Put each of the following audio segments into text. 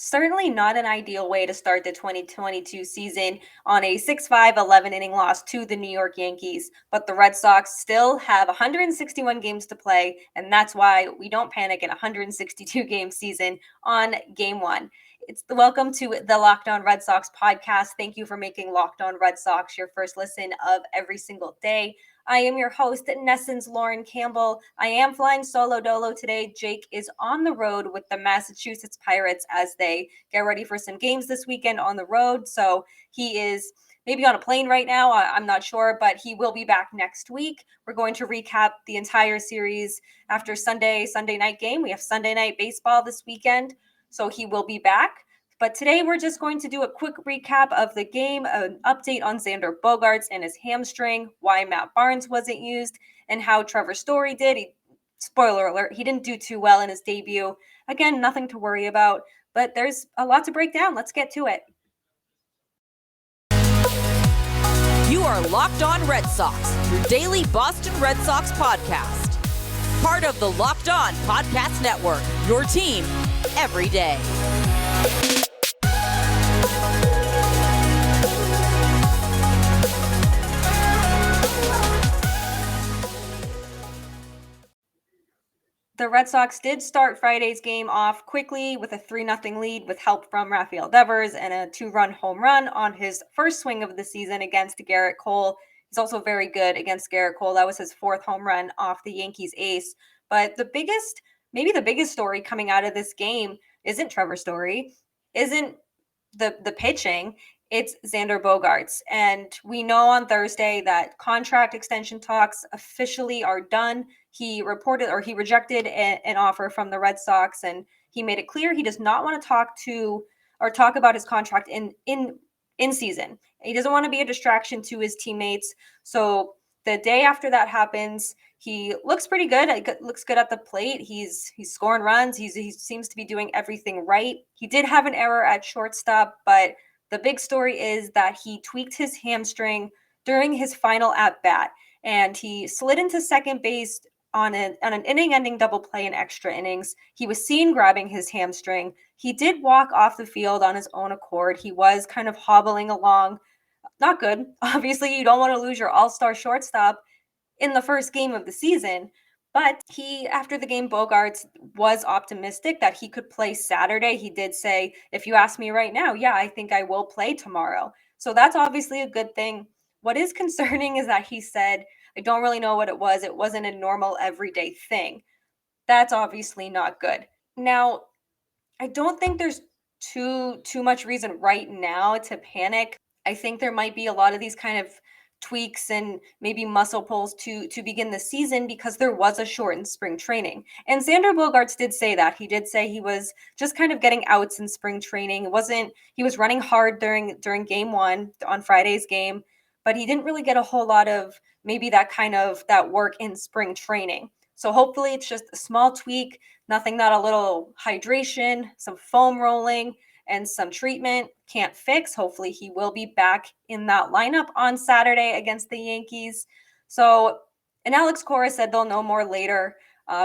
Certainly not an ideal way to start the 2022 season on a 6-5 11-inning loss to the New York Yankees, but the Red Sox still have 161 games to play, and that's why we don't panic in a 162-game season on Game 1. Welcome to the Locked On Red Sox podcast. Thank you for making Locked On Red Sox your first listen of every single day. I am your host, NESN's Lauren Campbell. I am flying solo dolo today. Jake is on the road with the Massachusetts Pirates as they get ready for some games this weekend on the road. So he is maybe on a plane right now. I'm not sure, but he will be back next week. We're going to recap the entire series after Sunday night game. We have Sunday night baseball this weekend, so he will be back. But today we're just going to do a quick recap of the game, an update on Xander Bogaerts and his hamstring, why Matt Barnes wasn't used, and how Trevor Story did. Spoiler alert, he didn't do too well in his debut. Again, nothing to worry about, but there's a lot to break down. Let's get to it. You are Locked On Red Sox, your daily Boston Red Sox podcast. Part of the Locked On Podcast Network, your team every day. The Red Sox did start Friday's game off quickly with a 3-0 lead with help from Rafael Devers and a 2-run home run on his first swing of the season against Gerrit Cole. He's also very good against Gerrit Cole. That was his fourth home run off the Yankees ace. But maybe the biggest story coming out of this game isn't Trevor Story, isn't the pitching. It's Xander Bogaerts. And we know on Thursday that contract extension talks officially are done. He rejected an offer from the Red Sox, and he made it clear he does not want to talk about his contract in season. He doesn't want to be a distraction to his teammates. So the day after that happens, he looks pretty good. It looks good at the plate. He's scoring runs. He seems to be doing everything right. He did have an error at shortstop, but the big story is that he tweaked his hamstring during his final at-bat, and he slid into second base on an inning-ending double play in extra innings. He was seen grabbing his hamstring. He did walk off the field on his own accord. He was kind of hobbling along. Not good. Obviously, you don't want to lose your all-star shortstop in the first game of the season. But after the game, Bogaerts was optimistic that he could play Saturday. He did say, if you ask me right now, yeah, I think I will play tomorrow. So that's obviously a good thing. What is concerning is that he said, I don't really know what it was. It wasn't a normal everyday thing. That's obviously not good. Now, I don't think there's too much reason right now to panic. I think there might be a lot of these kind of tweaks and maybe muscle pulls to begin the season because there was a shortened spring training. And Xander Bogaerts did say that. He did say he was just kind of getting outs in spring training. He was running hard during game 1 on Friday's game, but he didn't really get a whole lot of maybe that work in spring training. So hopefully it's just a small tweak, nothing that a little hydration, some foam rolling, and some treatment can't fix. Hopefully he will be back in that lineup on Saturday against the Yankees. And Alex Cora said they'll know more later,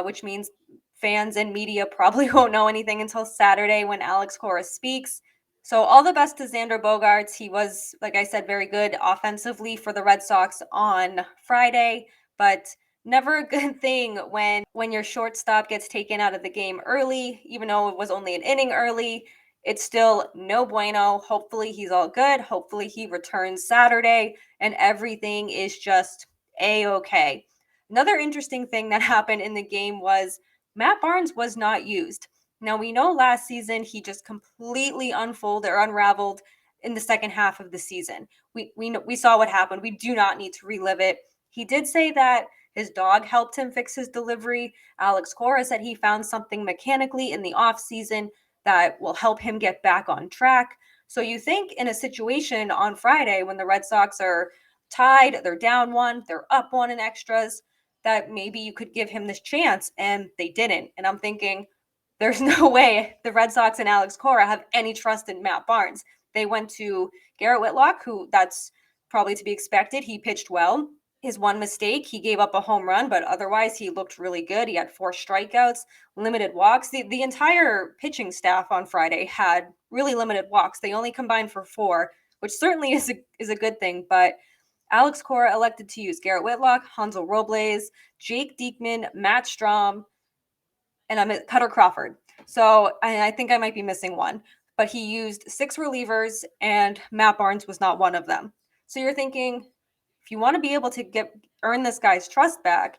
which means fans and media probably won't know anything until Saturday when Alex Cora speaks. So all the best to Xander Bogaerts. He was, like I said, very good offensively for the Red Sox on Friday, but never a good thing when your shortstop gets taken out of the game early, even though it was only an inning early. It's still no bueno. Hopefully he's all good. Hopefully he returns Saturday and everything is just A-okay. Another interesting thing that happened in the game was Matt Barnes was not used. Now, we know last season he just completely unraveled in the second half of the season. We saw what happened. We do not need to relive it. He did say that his dog helped him fix his delivery. Alex Cora said he found something mechanically in the offseason that will help him get back on track. So you think in a situation on Friday when the Red Sox are tied, they're down 1, they're up 1 in extras, that maybe you could give him this chance, and they didn't. And I'm thinking, there's no way the Red Sox and Alex Cora have any trust in Matt Barnes. They went to Garrett Whitlock, who that's probably to be expected. He pitched well. his one mistake, he gave up a home run, but otherwise he looked really good. He had 4 strikeouts, limited walks. The entire pitching staff on Friday had really limited walks. They only combined for 4, which certainly is a good thing, but Alex Cora elected to use Garrett Whitlock, Hansel Robles, Jake Diekman, Matt Strom, and Cutter Crawford. So I think I might be missing one, but he used 6 relievers, and Matt Barnes was not one of them. So you're thinking, if you want to be able to earn this guy's trust back,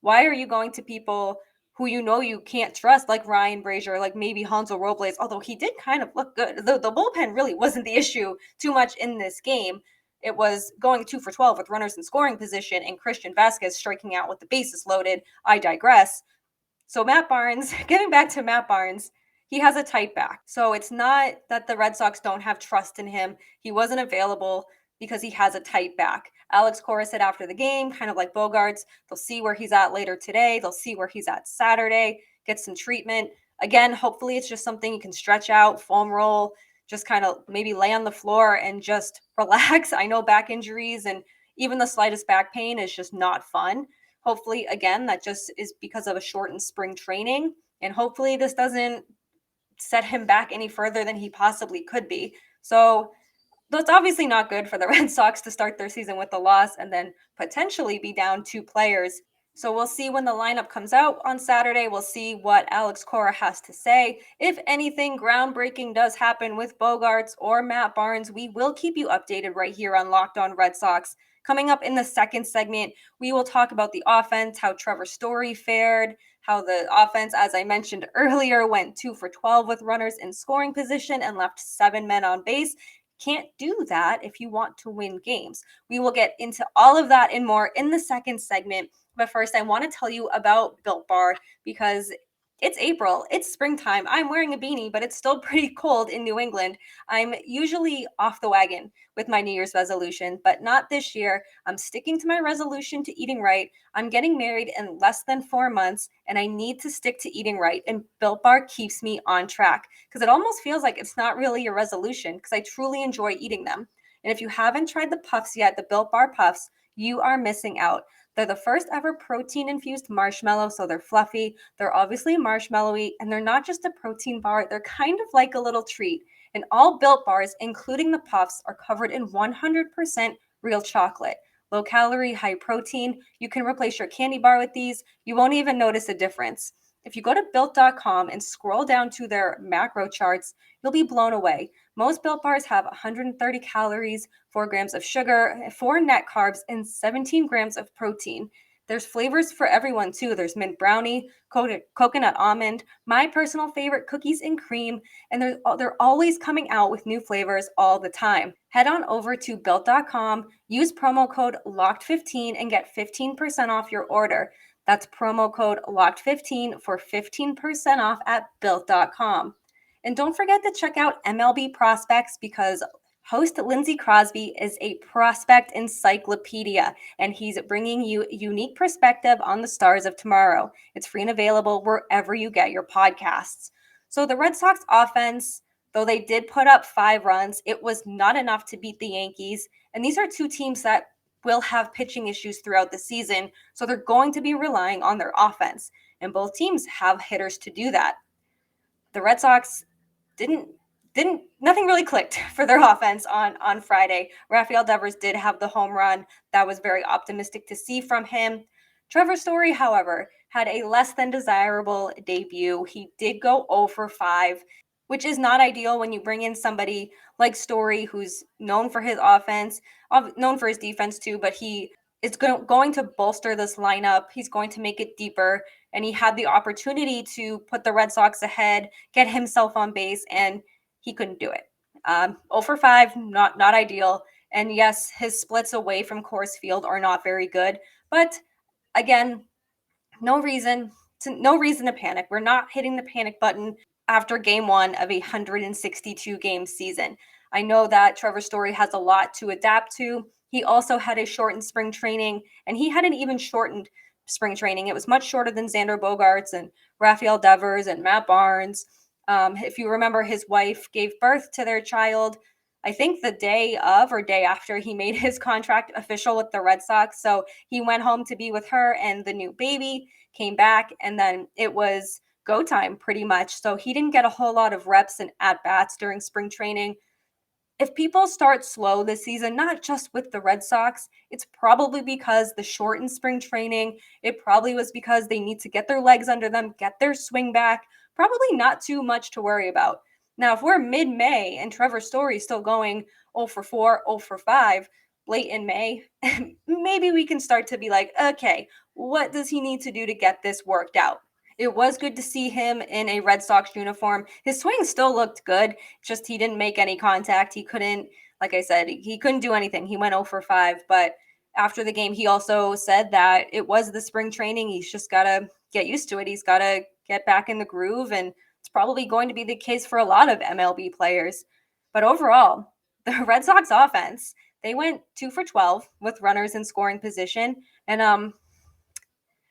why are you going to people who you know you can't trust, like Ryan Brazier, like maybe Hansel Robles, although he did kind of look good. The bullpen really wasn't the issue too much in this game. It was going 2 for 12 with runners in scoring position and Christian Vasquez striking out with the bases loaded. I digress. So Matt Barnes, getting back to Matt Barnes, he has a tight back. So it's not that the Red Sox don't have trust in him. He wasn't available because he has a tight back. Alex Cora said after the game, kind of like Bogaerts, they'll see where he's at later today. They'll see where he's at Saturday, get some treatment. Again, hopefully it's just something you can stretch out, foam roll, just kind of maybe lay on the floor and just relax. I know back injuries and even the slightest back pain is just not fun. Hopefully, again, that just is because of a shortened spring training. And hopefully this doesn't set him back any further than he possibly could be. So that's obviously not good for the Red Sox to start their season with a loss and then potentially be down 2 players. So we'll see when the lineup comes out on Saturday. We'll see what Alex Cora has to say. If anything groundbreaking does happen with Bogaerts or Matt Barnes, we will keep you updated right here on Locked On Red Sox. Coming up in the second segment, we will talk about the offense, how Trevor Story fared, how the offense, as I mentioned earlier, went 2 for 12 with runners in scoring position and left 7 men on base. Can't do that if you want to win games. We will get into all of that and more in the second segment. But first, I want to tell you about Built Bar because it's April, it's springtime. I'm wearing a beanie, but it's still pretty cold in New England. I'm usually off the wagon with my New Year's resolution, but not this year. I'm sticking to my resolution to eating right. I'm getting married in less than 4 months, and I need to stick to eating right. And Built Bar keeps me on track because it almost feels like it's not really a resolution because I truly enjoy eating them. And if you haven't tried the puffs yet, the Built Bar puffs, you are missing out. They're the first ever protein-infused marshmallow, so they're fluffy, they're obviously marshmallowy, and they're not just a protein bar, they're kind of like a little treat. And all Built Bars, including the puffs, are covered in 100% real chocolate. Low calorie, high protein. You can replace your candy bar with these. You won't even notice a difference. If you go to built.com and scroll down to their macro charts, you'll be blown away. Most Built Bars have 130 calories, 4 grams of sugar, 4 net carbs, and 17 grams of protein. There's flavors for everyone too. There's mint brownie, coconut almond, my personal favorite, cookies and cream, and they're always coming out with new flavors all the time. Head on over to built.com, use promo code LOCKED15 and get 15% off your order. That's promo code LOCKED15 for 15% off at built.com. And don't forget to check out MLB Prospects because host Lindsey Crosby is a prospect encyclopedia, and he's bringing you a unique perspective on the stars of tomorrow. It's free and available wherever you get your podcasts. So the Red Sox offense, though they did put up 5 runs, it was not enough to beat the Yankees. And these are 2 teams that will have pitching issues throughout the season, so they're going to be relying on their offense. And both teams have hitters to do that. The Red Sox nothing really clicked for their offense on Friday. Rafael Devers did have the home run. That was very optimistic to see from him. Trevor Story, however, had a less than desirable debut. He did go 0 for 5, which is not ideal when you bring in somebody like Story, who's known for his offense, known for his defense too, but he is going to bolster this lineup. He's going to make it deeper, and he had the opportunity to put the Red Sox ahead, get himself on base, and he couldn't do it. 0 for 5, not ideal. And yes, his splits away from Coors Field are not very good. But again, no reason to panic. We're not hitting the panic button after game 1 of a 162 game season. I know that Trevor Story has a lot to adapt to. He also had a shortened spring training, and he had an even shortened spring training. It was much shorter than Xander Bogaerts and Rafael Devers and Matt Barnes. If you remember, his wife gave birth to their child I think the day of or day after he made his contract official with the Red Sox. So he went home to be with her and the new baby, came back, and then it was go time pretty much. So he didn't get a whole lot of reps and at bats during spring training. If people start slow this season, not just with the Red Sox, it's probably because the shortened spring training. It probably was because they need to get their legs under them, get their swing back. Probably not too much to worry about. Now, if we're mid May and Trevor Story is still going 0 for 4, 0 for 5 late in May, maybe we can start to be like, okay, what does he need to do to get this worked out? It was good to see him in a Red Sox uniform. His swing still looked good, just he didn't make any contact. He couldn't, like I said, he couldn't do anything. He went 0 for 5. But after the game, he also said that it was the spring training. He's just got to get used to it. He's got to get back in the groove. And it's probably going to be the case for a lot of MLB players. But overall, the Red Sox offense, they went 2 for 12 with runners in scoring position. And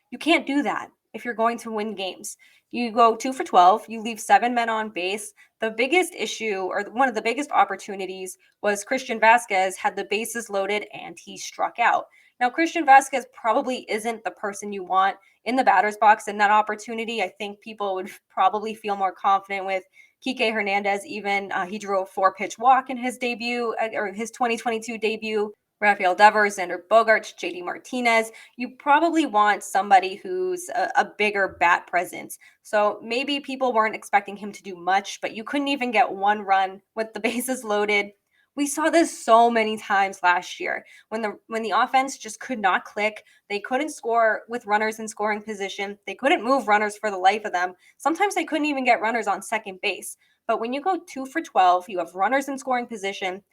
you can't do that if you're going to win games. You go 2 for 12, you leave 7 men on base. The biggest issue, or one of the biggest opportunities, was Christian Vasquez had the bases loaded and he struck out. Now, Christian Vasquez probably isn't the person you want in the batter's box in that opportunity. I think people would probably feel more confident with Kike Hernandez. Even he drew a 4-pitch walk in his debut, or his 2022 debut. Rafael Devers, Xander Bogaerts, JD Martinez. You probably want somebody who's a bigger bat presence. So maybe people weren't expecting him to do much, but you couldn't even get one run with the bases loaded. We saw this so many times last year when the offense just could not click. They couldn't score with runners in scoring position. They couldn't move runners for the life of them. Sometimes they couldn't even get runners on second base. But when you go 2 for 12, you have runners in scoring position.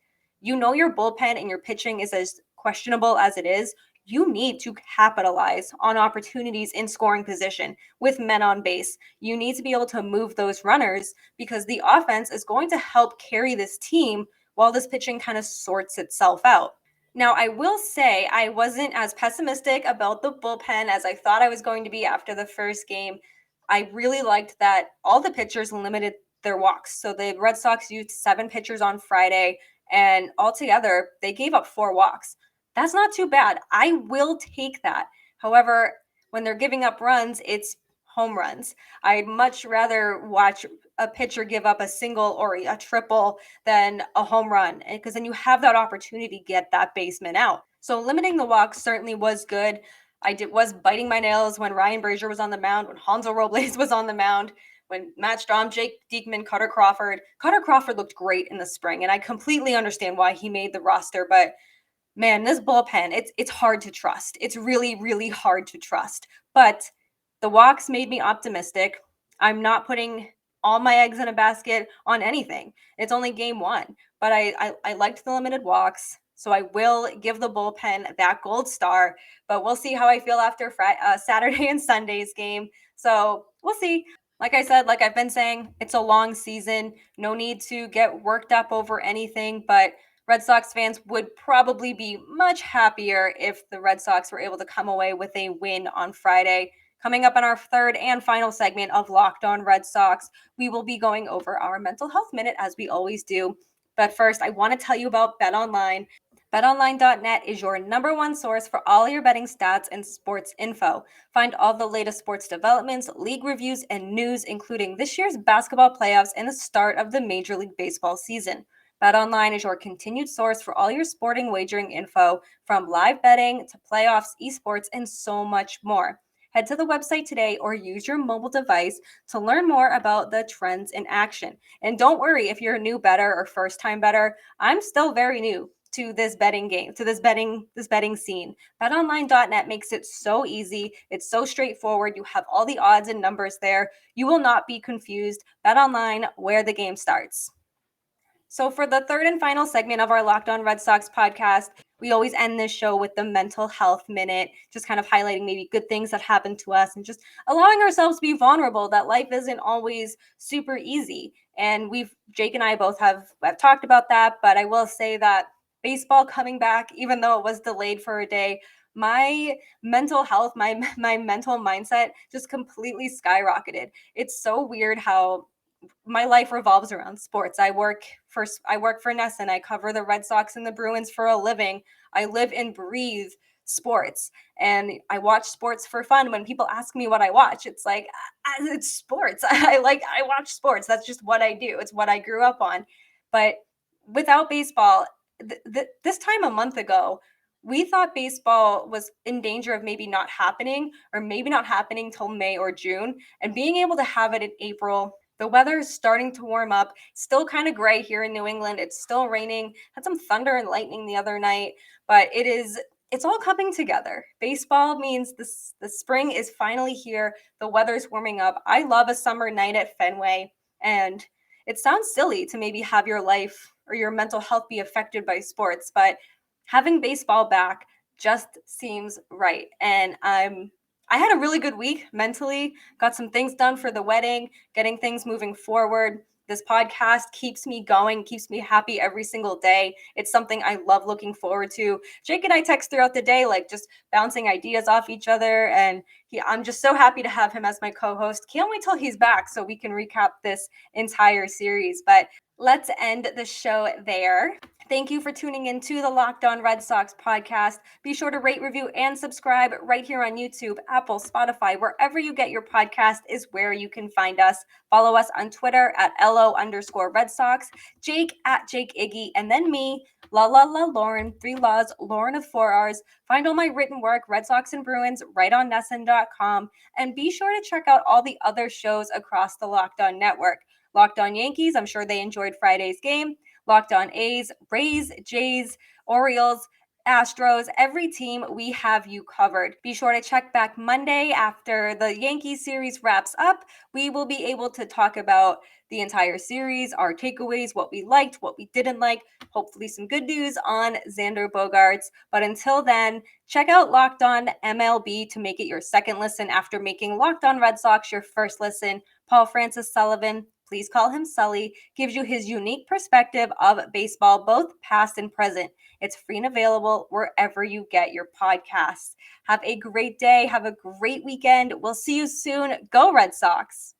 You know your bullpen and your pitching is as questionable as it is. You need to capitalize on opportunities in scoring position with men on base. You need to be able to move those runners because the offense is going to help carry this team while this pitching kind of sorts itself out. Now, I will say I wasn't as pessimistic about the bullpen as I thought I was going to be after the first game. I really liked that all the pitchers limited their walks. So the Red Sox used 7 pitchers on Friday, and altogether, they gave up 4 walks. That's not too bad. I will take that. However, when they're giving up runs, it's home runs. I'd much rather watch a pitcher give up a single or a triple than a home run, because then you have that opportunity to get that baseman out. So limiting the walks certainly was good. Was biting my nails when Ryan Brazier was on the mound, when Hanzo Robles was on the mound, when Matt Strom, Jake Diekman, Cutter Crawford. Cutter Crawford looked great in the spring, and I completely understand why he made the roster. But man, this bullpen, it's hard to trust. It's really, really hard to trust. But the walks made me optimistic. I'm not putting all my eggs in a basket on anything. It's only game 1, but I liked the limited walks. So I will give the bullpen that gold star, but we'll see how I feel after Saturday and Sunday's game. So we'll see. Like I said, like I've been saying, it's a long season. No need to get worked up over anything, but Red Sox fans would probably be much happier if the Red Sox were able to come away with a win on Friday. Coming up in our third and final segment of Locked On Red Sox, we will be going over our mental health minute as we always do. But first, I want to tell you about BetOnline. BetOnline.net is your number one source for all your betting stats and sports info. Find all the latest sports developments, league reviews, and news, including this year's basketball playoffs and the start of the Major League Baseball season. BetOnline is your continued source for all your sporting wagering info, from live betting to playoffs, esports, and so much more. Head to the website today or use your mobile device to learn more about the trends in action. And don't worry if you're a new bettor or first-time bettor. I'm still very new to this betting game, to this betting scene. BetOnline.net makes it so easy. It's so straightforward. You have all the odds and numbers there. You will not be confused. BetOnline, where the game starts. So for the third and final segment of our Locked On Red Sox podcast, we always end this show with the mental health minute, just kind of highlighting maybe good things that happened to us and just allowing ourselves to be vulnerable, that life isn't always super easy. And Jake and I both have talked about that, but I will say that baseball coming back, even though it was delayed for a day, my mental health, my mental mindset just completely skyrocketed. It's so weird how my life revolves around sports. I work for NESN. I cover the Red Sox and the Bruins for a living. I live and breathe sports, and I watch sports for fun. When people ask me what I watch, it's like, it's sports. I watch sports. That's just what I do. It's what I grew up on. But without baseball, this time a month ago, we thought baseball was in danger of maybe not happening, or maybe not happening till May or June. And being able to have it in April, the weather is starting to warm up. Still kind of gray here in New England. It's still raining. Had some thunder and lightning the other night, but it's all coming together. Baseball means the spring is finally here. The weather's warming up. I love a summer night at Fenway, and it sounds silly to maybe have your life or your mental health be affected by sports, but having baseball back just seems right. And I had a really good week mentally, got some things done for the wedding, getting things moving forward. This podcast keeps me going, keeps me happy every single day. It's something I love looking forward to. Jake and I text throughout the day, like just bouncing ideas off each other. And I'm just so happy to have him as my co-host. Can't wait till he's back so we can recap this entire series. But let's end the show there. Thank you for tuning in to the Locked On Red Sox podcast. Be sure to rate, review, and subscribe right here on YouTube, Apple, Spotify, wherever you get your podcast is where you can find us. Follow us on Twitter at LO_Red Sox, Jake at Jake Iggy, and then me, Lauren, 3 Laws, Lauren of 4 R's. Find all my written work, Red Sox and Bruins, right on NESN.com. And be sure to check out all the other shows across the Locked On network. Locked On Yankees, I'm sure they enjoyed Friday's game. Locked On A's, Rays, Jays, Orioles, Astros, every team, we have you covered. Be sure to check back Monday after the Yankees series wraps up. We will be able to talk about the entire series, our takeaways, what we liked, what we didn't like, hopefully some good news on Xander Bogaerts. But until then, check out Locked On MLB to make it your second listen after making Locked On Red Sox your first listen. Paul Francis Sullivan, please call him Sully, gives you his unique perspective of baseball, both past and present. It's free and available wherever you get your podcasts. Have a great day. Have a great weekend. We'll see you soon. Go Red Sox.